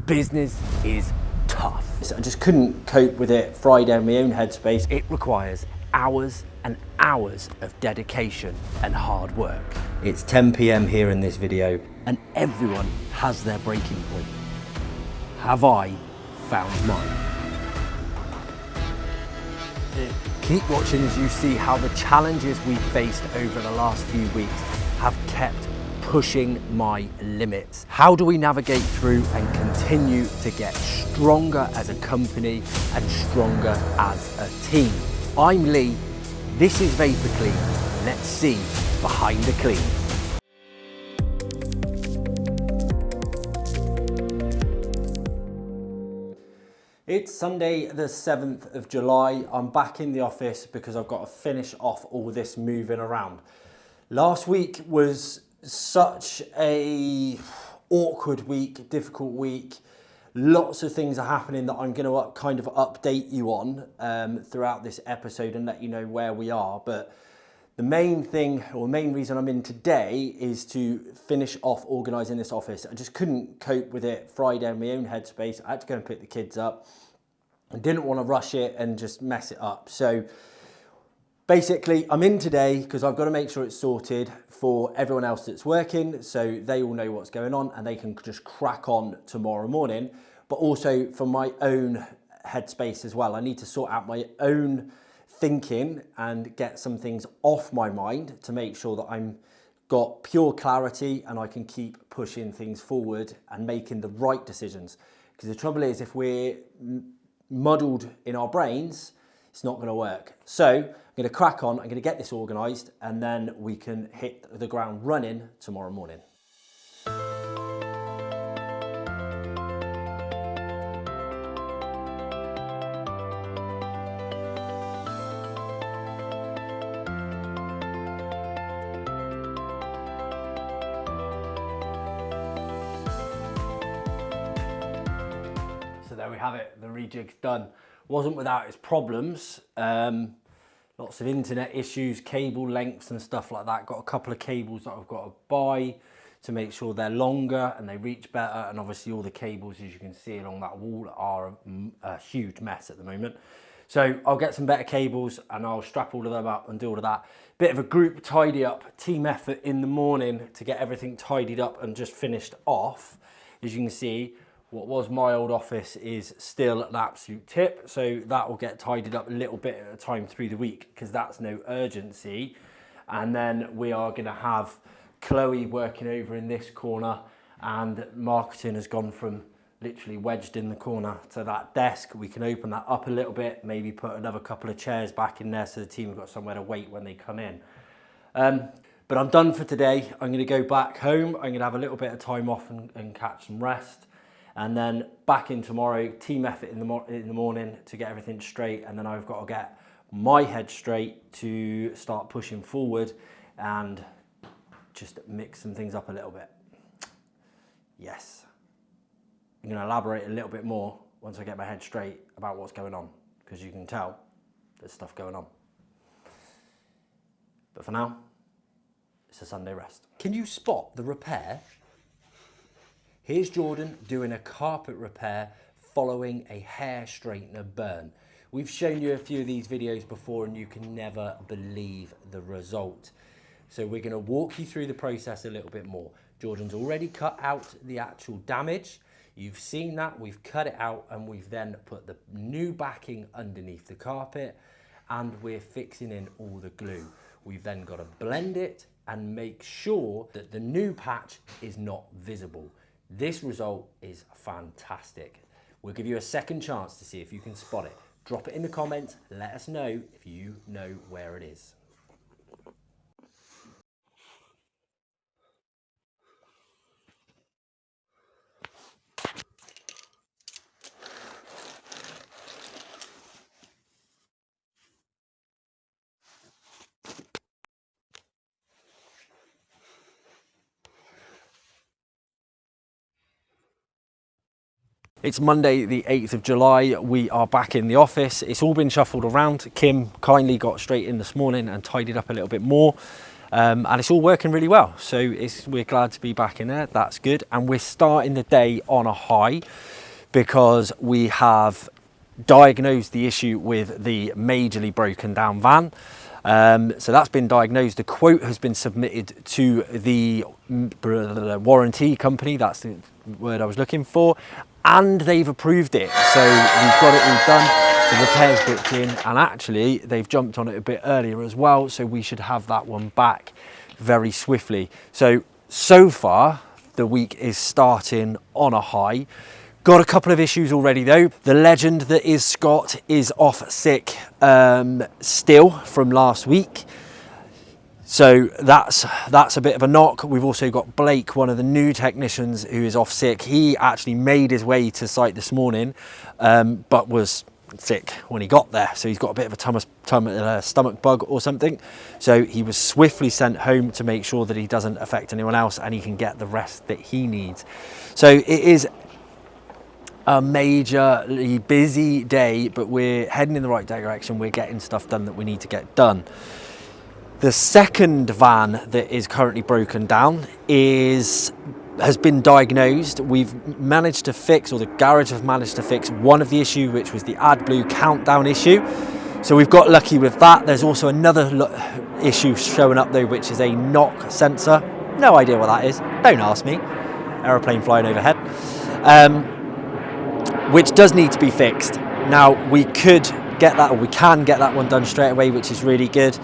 Business is tough. I just couldn't cope with it Friday in my own headspace. It requires hours and hours of dedication and hard work. It's 10 PM here in this video. And everyone has their breaking point. Have I found mine? Keep watching as you see how the challenges we've faced over the last few weeks have kept pushing my limits. How do we navigate through and continue to get stronger as a company and stronger as a team? I'm Lee, this is Vapor Clean. Let's see behind the clean. It's Sunday the 7th of July. I'm back in the office because I've got to finish off all this moving around. Last week was such a awkward week, difficult week. Lots of things are happening that I'm going to kind of update you on throughout this episode and let you know where we are. But the main thing, or the main reason I'm in today, is to finish off organising this office. I just couldn't cope with it Friday in my own headspace. I had to go and pick the kids up. I didn't want to rush it and just mess it up. So basically, I'm in today because I've got to make sure it's sorted for everyone else that's working, so they all know what's going on and they can just crack on tomorrow morning. But also for my own headspace as well. I need to sort out my own thinking and get some things off my mind to make sure that I'm got pure clarity and I can keep pushing things forward and making the right decisions. Because the trouble is, if we're muddled in our brains, it's not going to work. So I'm going to crack on, I'm going to get this organised, and then we can hit the ground running tomorrow morning. So there we have it, the rejig's done. Wasn't without its problems. Lots of internet issues, cable lengths and stuff like that. Got a couple of cables that I've got to buy to make sure they're longer and they reach better. And obviously all the cables, as you can see along that wall, are a huge mess at the moment. So I'll get some better cables and I'll strap all of them up and do all of that. Bit of a group tidy up, team effort in the morning to get everything tidied up and just finished off. As you can see, what was my old office is still an absolute tip, so that will get tidied up a little bit at a time through the week because that's no urgency. And then we are going to have Chloe working over in this corner, and marketing has gone from literally wedged in the corner to that desk. We can open that up a little bit, maybe put another couple of chairs back in there so the team have got somewhere to wait when they come in. But I'm done for today. I'm going to go back home. I'm going to have a little bit of time off and catch some rest. And then back in tomorrow, team effort in the morning to get everything straight. And then I've got to get my head straight to start pushing forward and just mix some things up a little bit. Yes. I'm going to elaborate a little bit more once I get my head straight about what's going on, because you can tell there's stuff going on. But for now, it's a Sunday rest. Can you spot the repair? Here's Jordan doing a carpet repair following a hair straightener burn. We've shown you a few of these videos before and you can never believe the result. So we're going to walk you through the process a little bit more. Jordan's already cut out the actual damage. You've seen that, we've cut it out and we've then put the new backing underneath the carpet and we're fixing in all the glue. We've then got to blend it and make sure that the new patch is not visible. This result is fantastic. We'll give you a second chance to see if you can spot it. Drop it in the comments, let us know if you know where it is. It's Monday the 8th of July, we are back in the office. It's all been shuffled around. Kim kindly got straight in this morning and tidied up a little bit more. and it's all working really well. So we're glad to be back in there. That's good. And we're starting the day on a high because we have diagnosed the issue with the majorly broken down van. So that's been diagnosed. The quote has been submitted to the warranty company. That's the word I was looking for. And they've approved it. So we've got it all done. The repair's booked in. And actually, they've jumped on it a bit earlier as well. So we should have that one back very swiftly. So far, the week is starting on a high. Got a couple of issues already though. The legend that is Scott is off sick still from last week. So that's a bit of a knock. We've also got Blake, one of the new technicians, who is off sick. He actually made his way to site this morning, but was sick when he got there. So he's got a bit of a stomach bug or something. So he was swiftly sent home to make sure that he doesn't affect anyone else and he can get the rest that he needs. So it is a majorly busy day, but we're heading in the right direction. We're getting stuff done that we need to get done. The second van that is currently broken down has been diagnosed. We've managed to fix, or the garage have managed to fix, one of the issue, which was the AdBlue countdown issue. So we've got lucky with that. There's also another issue showing up though, which is a knock sensor. No idea what that is. Don't ask me. Aeroplane flying overhead. Which does need to be fixed. Now we could get that, or we can get that one done straight away, which is really good.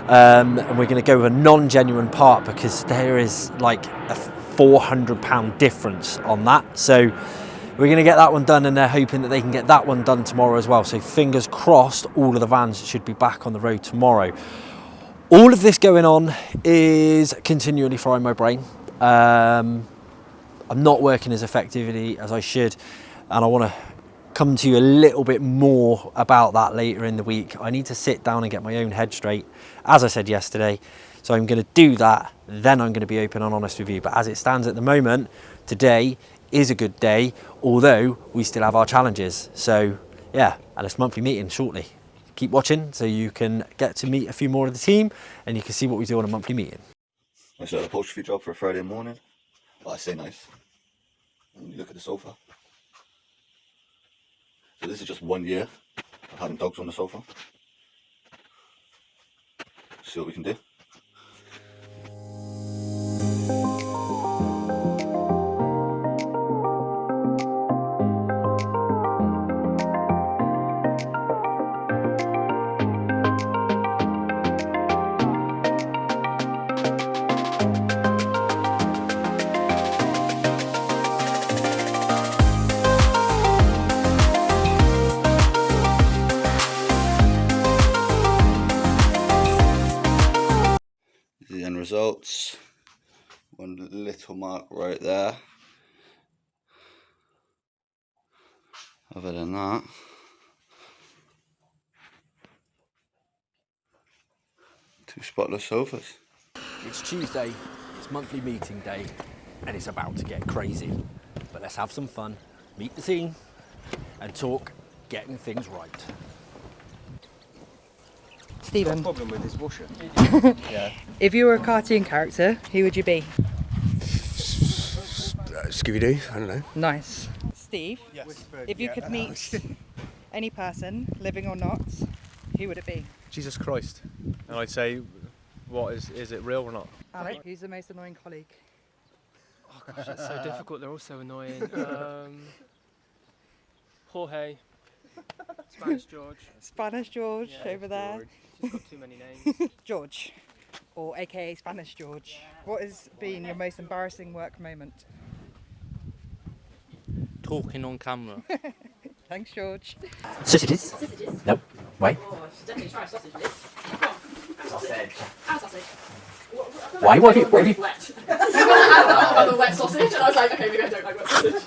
And we're going to go with a non-genuine part because there is like a £400 difference on that. So we're going to get that one done, and they're hoping that they can get that one done tomorrow as well. So fingers crossed, all of the vans should be back on the road tomorrow. All of this going on is continually frying my brain. I'm not working as effectively as I should. And I want to come to you a little bit more about that later in the week. I need to sit down and get my own head straight, as I said yesterday. So I'm going to do that, then I'm going to be open and honest with you. But as it stands at the moment, today is a good day, although we still have our challenges. So yeah, and it's monthly meeting shortly. Keep watching so you can get to meet a few more of the team and you can see what we do on a monthly meeting. Nice little upholstery job for a Friday morning. Well, I say nice. And you look at the sofa. So this is just 1 year of having dogs on the sofa. See what we can do. The end results, one little mark right there. Other than that, two spotless sofas. It's Tuesday, it's monthly meeting day, and it's about to get crazy. But let's have some fun, meet the team, and talk getting things right. Stephen, Problem with this washer. yeah. If you were a cartoon character, who would you be? Scooby-Doo, I don't know. Nice. Steve, Yes. if you could meet any person, living or not, who would it be? Jesus Christ. And I'd say, what is it real or not? Alec, who's the most annoying colleague? Oh gosh, that's so difficult. They're all so annoying. Jorge, Spanish George. Spanish George Yeah, over there. She's got too many names. George, or aka Spanish George. What has been your most embarrassing work moment? Talking on camera. Thanks, George. Sausages? Nope. Wait. Definitely try sausage with this. Sausage. Our sausage. Why? What have you? Wet. You were going to add that about the wet sausage, and I was like, okay, maybe I don't like wet sausage.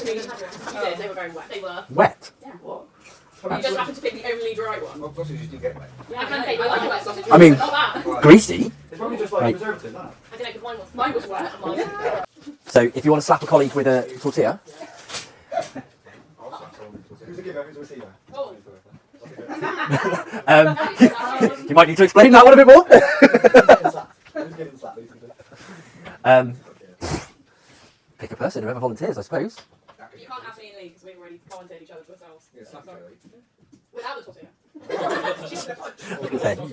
You did, they were very wet. They were. Wet. Yeah. What? You just happened to pick the only dry one. What sausages do you get, mate? Yeah, I can say I like a wet sausage. I mean- not that. Greasy. It's probably just like Right. preservative, isn't it? I don't know, because mine was wet. And mine. So if you want to slap a colleague with a tortilla, Who's the giver? Who's the receiver? Oh. You might need to explain that one a bit more. Pick a person, whoever volunteers, I suppose. You can't have me in league because we've already volunteered each other to ourselves. Without the sausage.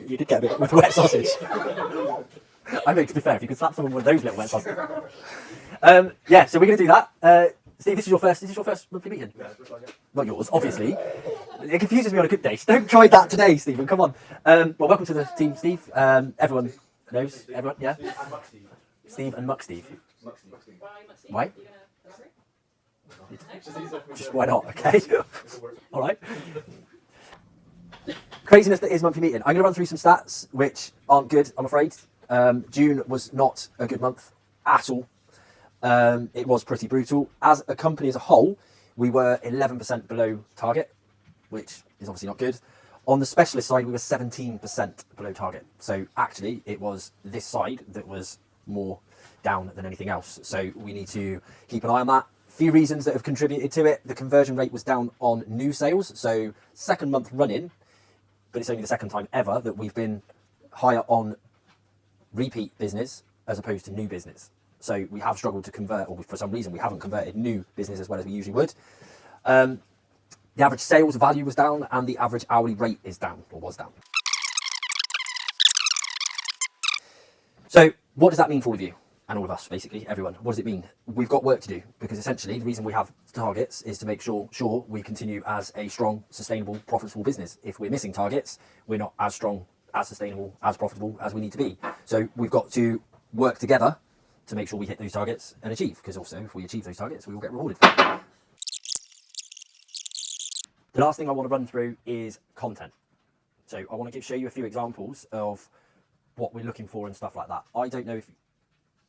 You did get a bit with wet sausage. I mean, to be fair, if you could slap someone with those little wet sausages. Yeah, so we're going to do that. Steve, this is your first monthly meeting? Not yours, obviously. It confuses me on a good day. So don't try that today, Stephen. Come on. Well, welcome to the team, Steve. Everyone knows. Everyone, yeah? Steve and Muck Steve. Why? Just why not? Okay. All right. Craziness that is monthly meeting. I'm going to run through some stats which aren't good, I'm afraid. June was not a good month at all. It was pretty brutal. As a company as a whole, we were 11% below target, which is obviously not good. On the specialist side, we were 17% below target. So actually, it was this side that was more down than anything else. So we need to keep an eye on that. Few reasons that have contributed to it. The conversion rate was down on new sales. So second month running, but it's only the second time ever that we've been higher on repeat business as opposed to new business. So we have struggled to convert, or for some reason we haven't converted new business as well as we usually would. The average sales value was down and the average hourly rate is down, or was down. So what does that mean for all of you and all of us, basically, everyone? What does it mean? We've got work to do, because essentially the reason we have targets is to make sure we continue as a strong, sustainable, profitable business. If we're missing targets, we're not as strong, as sustainable, as profitable as we need to be. So we've got to work together to make sure we hit those targets and achieve, because also if we achieve those targets, we will get rewarded. The last thing I want to run through is content. So I want to show you a few examples of what we're looking for and stuff like that. I don't know if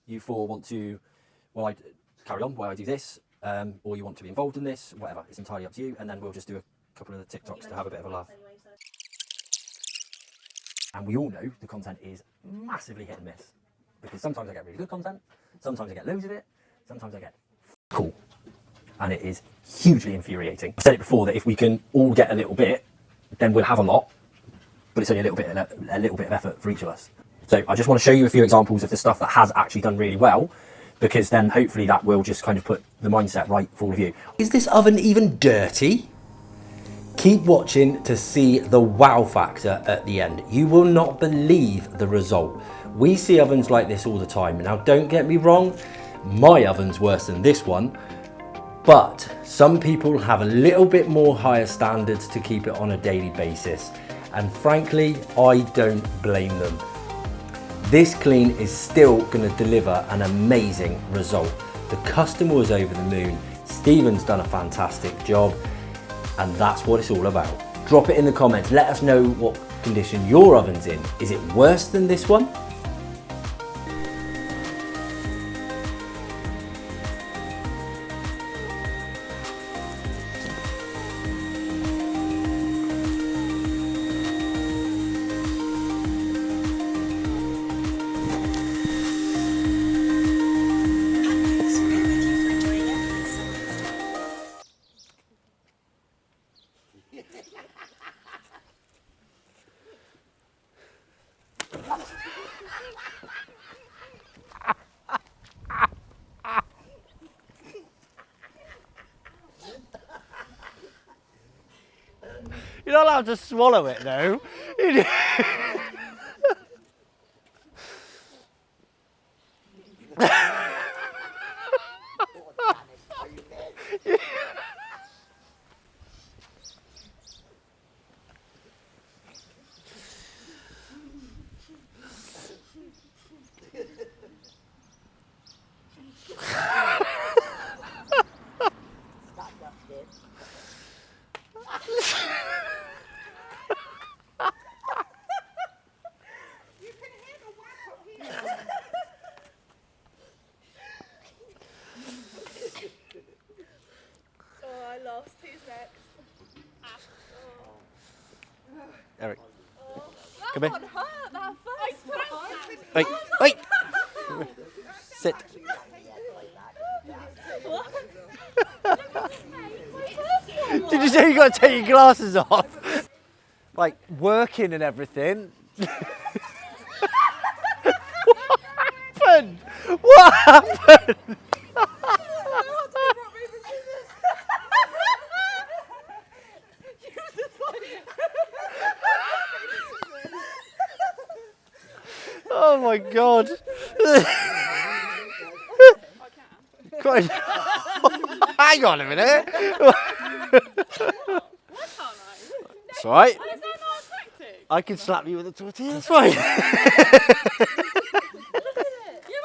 you four want to, well, I carry on while I do this, or you want to be involved in this, whatever. It's entirely up to you, and then we'll just do a couple of the TikToks to have a bit of a laugh. And we all know the content is massively hit and miss, because sometimes I get really good content, sometimes I get loads of it, sometimes I get cool, and it is hugely infuriating. I've said it before that if we can all get a little bit, then we'll have a lot, but it's only a little bit of effort for each of us. So I just want to show you a few examples of the stuff that has actually done really well, because then hopefully that will just kind of put the mindset right for all of you. Is this oven even dirty? Keep watching to see the wow factor at the end. You will not believe the result. We see ovens like this all the time. Now, don't get me wrong, my oven's worse than this one, but some people have a little bit more higher standards to keep it on a daily basis. And frankly, I don't blame them. This clean is still going to deliver an amazing result. The customer was over the moon. Stephen's done a fantastic job, and that's what it's all about. Drop it in the comments. Let us know what condition your oven's in. Is it worse than this one? You're not allowed to swallow it though. Eric, come here. Wait, wait. Sit. Did you say you got to take your glasses off? like working and everything. What happened? Oh my god. Quite- Hang on a minute. It's alright. I can slap you with a tortilla, that's fine.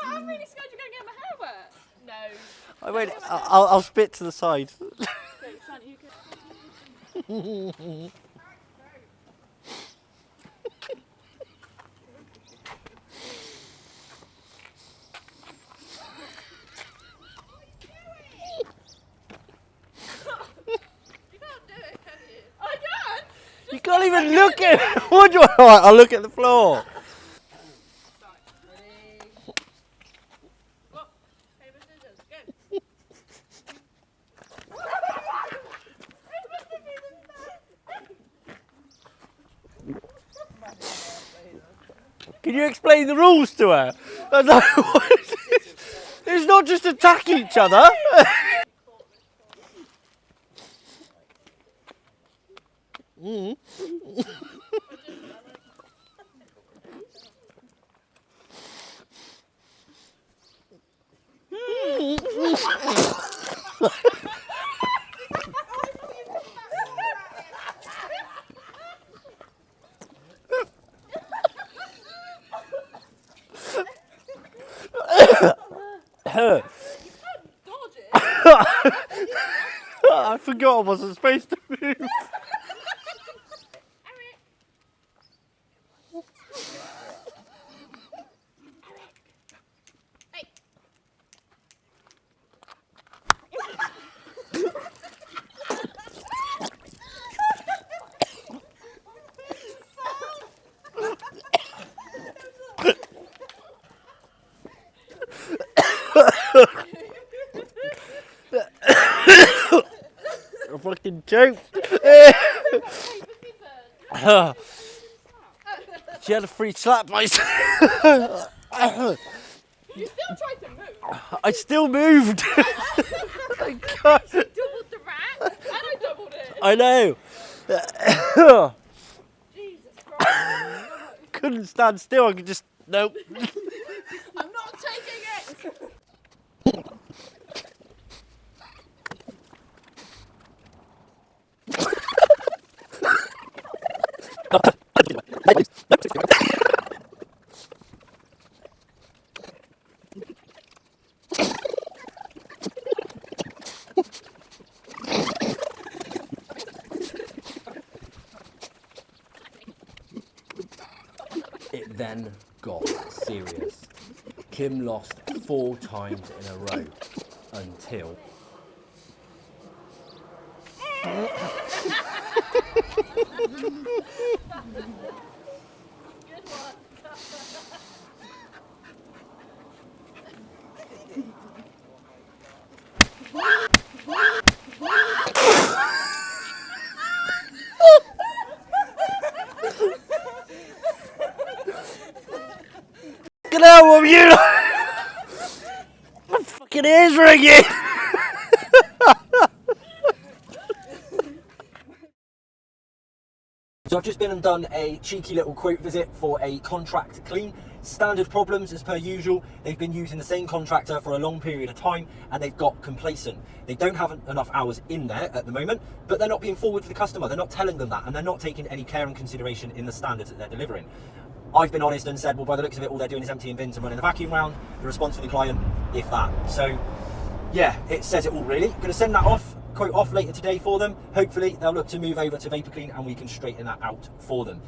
I'm really scared you're going to get my hair wet. No. Wait, I'll spit to the side. You can't even look at it. What do I? Alright, I'll look at the floor. Can you explain the rules to her? It's not just attack each other. I forgot I wasn't supposed to move. I fucking choked. She had a free slap. You still tried to move. I still moved. God. Doubled the rat, and I doubled it. I know. Jesus Christ. Couldn't stand still. I could just nope. I'm not taking it. It then got serious. Kim lost 4 times in a row until Get out of you! My fucking ears ringing! So I've just been and done a cheeky little quote visit for a contract clean. Standard problems as per usual. They've been using the same contractor for a long period of time and they've got complacent. They don't have enough hours in there at the moment, but they're not being forward for the customer. They're not telling them that and they're not taking any care and consideration in the standards that they're delivering. I've been honest and said, well, by the looks of it, all they're doing is emptying bins and running the vacuum round. The response from the client, if that. So yeah, it says it all really. Going to send that quote off later today for them. Hopefully they'll look to move over to Vapor Clean and we can straighten that out for them.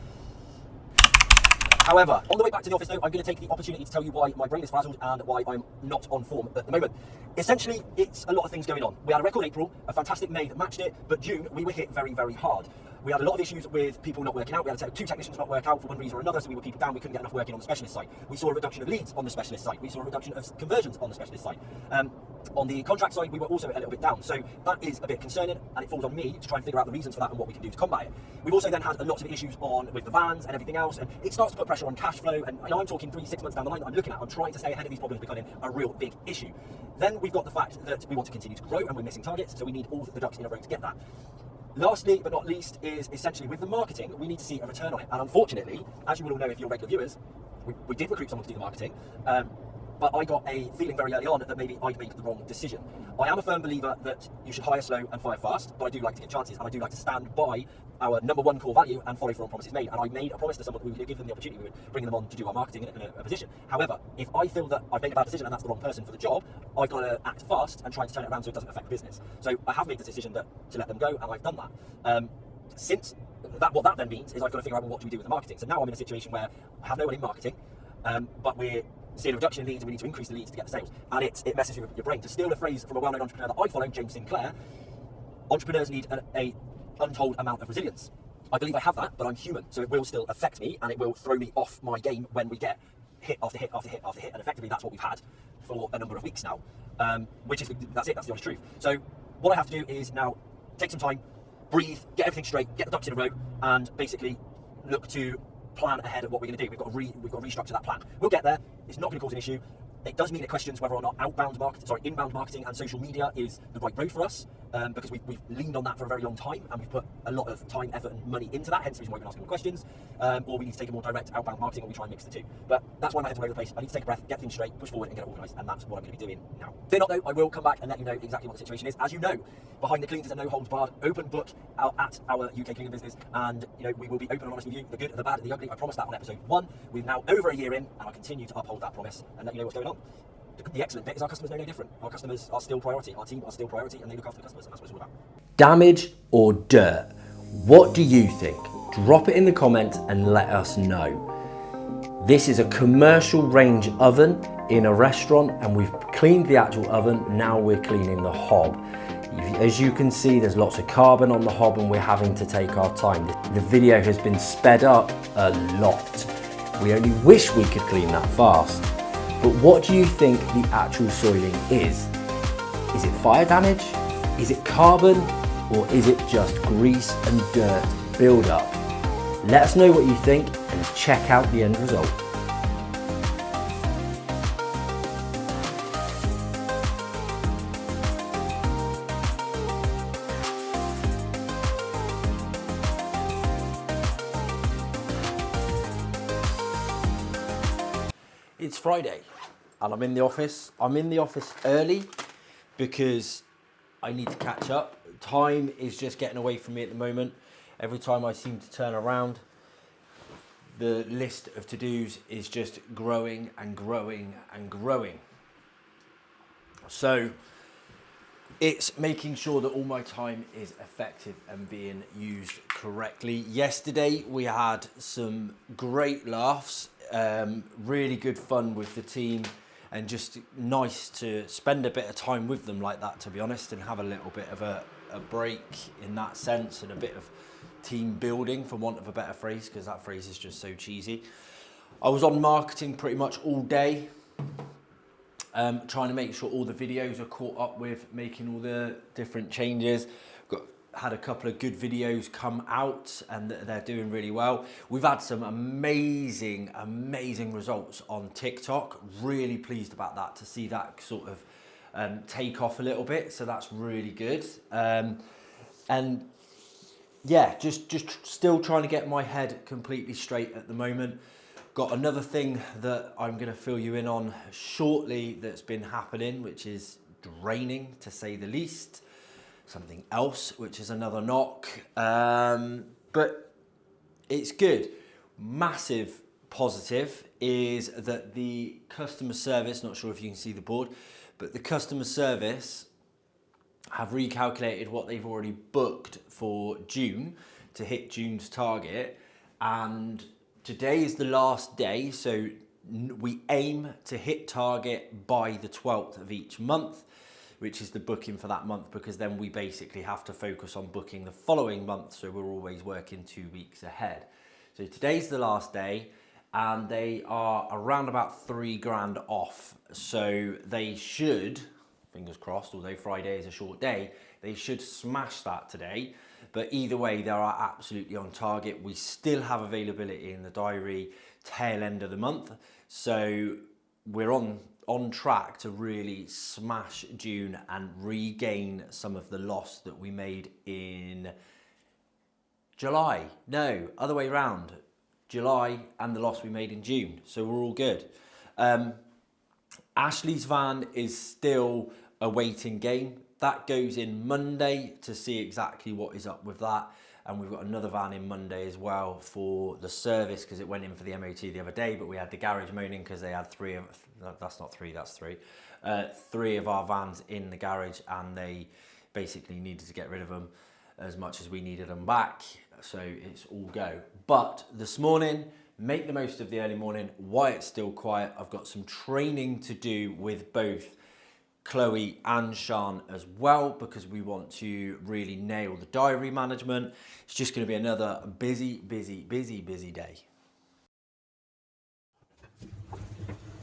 However, on the way back to the office though, I'm going to take the opportunity to tell you why my brain is frazzled and why I'm not on form at the moment. Essentially, it's a lot of things going on. We had a record April, a fantastic May that matched it, but June, we were hit very, very hard. We had a lot of issues with people not working out. We had 2 technicians not work out for one reason or another, so we were people down. We couldn't get enough working on the specialist site. We saw a reduction of leads on the specialist site. We saw a reduction of conversions on the specialist site. On the contract side, we were also a little bit down. So that is a bit concerning, and it falls on me to try and figure out the reasons for that and what we can do to combat it. We've also then had a lot of issues with the vans and everything else, and it starts to put pressure on cash flow. And I'm talking 3-6 months down the line that I'm looking at. I'm trying to stay ahead of these problems becoming a real big issue. Then we've got the fact that we want to continue to grow and we're missing targets, so we need all the ducks in a row to get that. Lastly, but not least, is essentially with the marketing, we need to see a return on it. And unfortunately, as you will all know if you're regular viewers, we did recruit someone to do the marketing, but I got a feeling very early on that maybe I'd made the wrong decision. I am a firm believer that you should hire slow and fire fast, but I do like to get chances, and I do like to stand by our number one core value and follow through on promises made. And I made a promise to someone that we would give them the opportunity, we would bring them on to do our marketing in a position. However, if I feel that I've made a bad decision and that's the wrong person for the job, I've got to act fast and try to turn it around so it doesn't affect business. So I have made the decision to let them go, and I've done that. Since that, what that then means is I've got to figure out, well, what do we do with the marketing? So now I'm in a situation where I have no one in marketing, but we're seeing a reduction in leads and we need to increase the leads to get the sales. And it messes with your brain. To steal a phrase from a well-known entrepreneur that I follow, James Sinclair, entrepreneurs need an untold amount of resilience. I believe I have that, but I'm human, so it will still affect me and it will throw me off my game when we get hit after hit after hit after hit, and effectively that's what we've had for a number of weeks now, that's the honest truth. So what I have to do is now take some time, breathe, get everything straight, get the ducks in a row, and basically look to plan ahead of what we're going to do. We've got to restructure that plan. We'll get there. It's not going to cause an issue. It does mean it questions whether or not inbound marketing and social media is the right road for us, because we've leaned on that for a very long time, and we've put a lot of time, effort, and money into that. Hence the reason why we've been asking more questions. Or we need to take a more direct outbound marketing, or we try and mix the two. But that's why my head's all over the place. I need to take a breath, get things straight, push forward, and get it organised, and that's what I'm going to be doing now. Fear not, though, I will come back and let you know exactly what the situation is. As you know, Behind the Cleans is a no holds barred open book at our UK cleaning business, and we will be open and honest with you, the good, the bad, the ugly. I promised that on episode 1. We're now over a year in, and I continue to uphold that promise and let you know what's going on. The excellent bit is our customers know no different. Our customers are still priority. Our team are still priority, and they look after the customers, and that's what it's all about. Damage or dirt? What do you think? Drop it in the comments and let us know. This is a commercial range oven in a restaurant, and we've cleaned the actual oven. Now we're cleaning the hob. As you can see, there's lots of carbon on the hob, and we're having to take our time. The video has been sped up a lot. We only wish we could clean that fast. But what do you think the actual soiling is? Is it fire damage? Is it carbon? Or is it just grease and dirt build-up? Let us know what you think and check out the end result. It's Friday and I'm in the office. I'm in the office early because I need to catch up. Time is just getting away from me at the moment. Every time I seem to turn around, the list of to-dos is just growing and growing and growing. So it's making sure that all my time is effective and being used correctly. Yesterday we had some great laughs, really good fun with the team, and just nice to spend a bit of time with them like that, to be honest, and have a little bit of a break in that sense, and a bit of team building, for want of a better phrase, because that phrase is just so cheesy. I was on marketing pretty much all day, trying to make sure all the videos are caught up with, making all the different changes. Had a couple of good videos come out and they're doing really well. We've had some amazing results on TikTok. Really pleased about that, to see that sort of take off a little bit. So that's really good. And yeah, just still trying to get my head completely straight at the moment. Got another thing that I'm going to fill you in on shortly that's been happening, which is draining, to say the least. Something else, which is another knock, but it's good. Massive positive is that the customer service, not sure if you can see the board, but the customer service have recalculated what they've already booked for June to hit June's target, and today is the last day, so we aim to hit target by the 12th of each month. which is the booking for that month, because then we basically have to focus on booking the following month, so we're always working 2 weeks ahead. So today's the last day, and they are around about 3 grand off, so they should, fingers crossed, although Friday is a short day, they should smash that today. But either way, they are absolutely on target. We still have availability in the diary tail end of the month, so we're on track to really smash June and regain some of the loss that we made in July. No, other way around. July and the loss we made in June. So we're all good. Ashley's van is still a waiting game. That goes in Monday to see exactly what is up with that. And we've got another van in Monday as well for the service, because it went in for the MOT the other day, but we had the garage moaning because they had three of our vans in the garage, and they basically needed to get rid of them as much as we needed them back. So it's all go. But this morning, make the most of the early morning while it's still quiet. I've got some training to do with both Chloe and Sean as well, because we want to really nail the diary management. It's just going to be another busy day.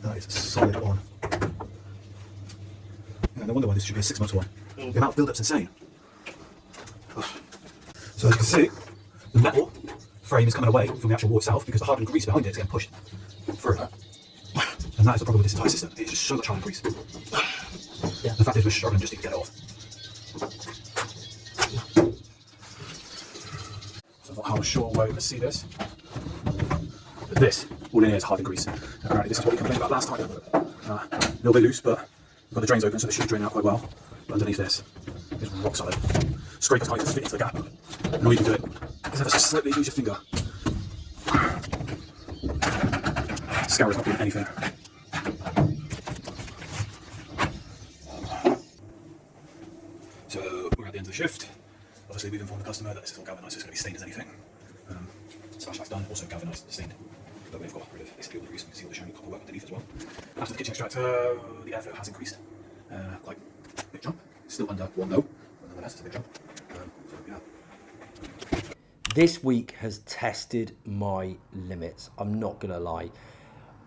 That is a solid one. Yeah, no wonder why this should be a 6 month one. The amount of build-up's insane. So as you can see, the metal frame is coming away from the actual wall itself because the hardened grease behind it is getting pushed through. And that is the problem with this entire system. It's just so much hardened grease. Yeah. The fact is we're struggling just to get it off. So I'm not how sure where we're going to see this. But this, all in here is hardened grease. Apparently this is what we complained about last time. A little bit loose, but we've got the drains open so they should drain out quite well. But underneath this is rock solid. Scrapers can't even fit into the gap. And all you can do it is ever so slightly use your finger. Scour's not doing anything. So we're at the end of the shift. Obviously we've informed the customer that this is all galvanised, so it's going to be stained as anything. Slash that's done, also galvanised, stained. But we've got rid of basically all the grease. You can see all the shiny copper work underneath as well. After the kitchen extractor, the airflow has increased. Quite a big jump. Still under 1 though, but nonetheless it's a big jump. So yeah. This week has tested my limits. I'm not gonna lie.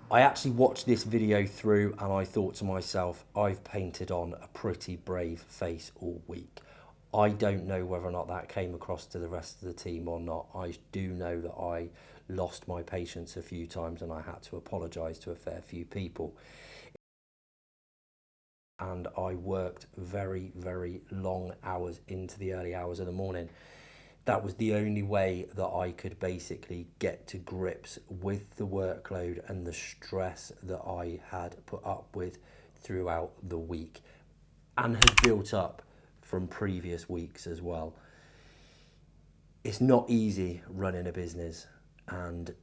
I actually watched this video through and I thought to myself, I've painted on a pretty brave face all week. I don't know whether or not that came across to the rest of the team or not. I do know that I lost my patience a few times and I had to apologise to a fair few people. And I worked very, very long hours into the early hours of the morning. That was the only way that I could basically get to grips with the workload and the stress that I had put up with throughout the week and had built up from previous weeks as well. It's not easy running a business, and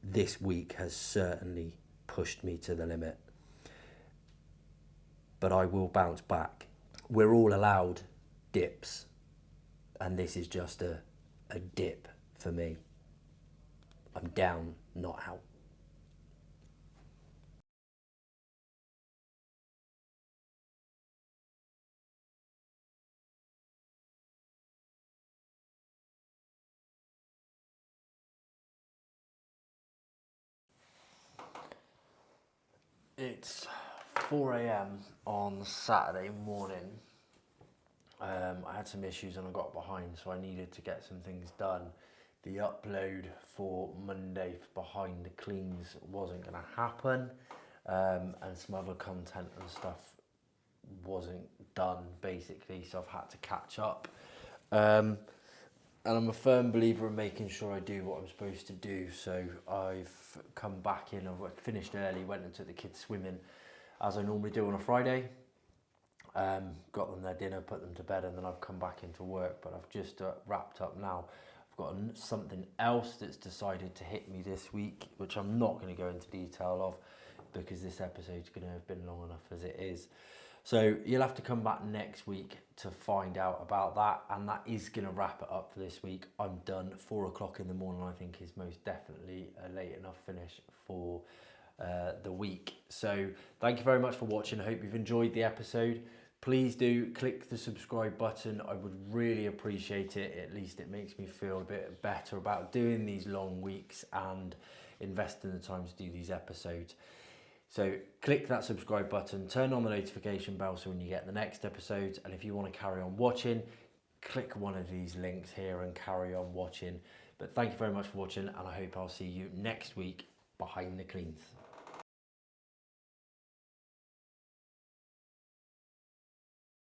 this week has certainly pushed me to the limit. But I will bounce back. We're all allowed dips, and this is just a dip for me. I'm down, not out. It's 4 AM on Saturday morning. I had some issues and I got behind, so I needed to get some things done. The upload for Monday behind the cleans wasn't going to happen, and some other content and stuff wasn't done basically, so I've had to catch up. And I'm a firm believer in making sure I do what I'm supposed to do, so I've come back in, I finished early, went and took the kids swimming as I normally do on a Friday. Got them their dinner, put them to bed, and then I've come back into work, but I've just wrapped up now. I've got something else that's decided to hit me this week, which I'm not going to go into detail of because this episode's going to have been long enough as it is. So you'll have to come back next week to find out about that, and that is going to wrap it up for this week. I'm done. 4 o'clock in the morning I think is most definitely a late enough finish for the week. So thank you very much for watching. I hope you've enjoyed the episode. Please do click the subscribe button. I would really appreciate it. At least it makes me feel a bit better about doing these long weeks and investing the time to do these episodes. So click that subscribe button, turn on the notification bell so when you get the next episodes, and if you want to carry on watching, click one of these links here and carry on watching. But thank you very much for watching, and I hope I'll see you next week behind the cleans.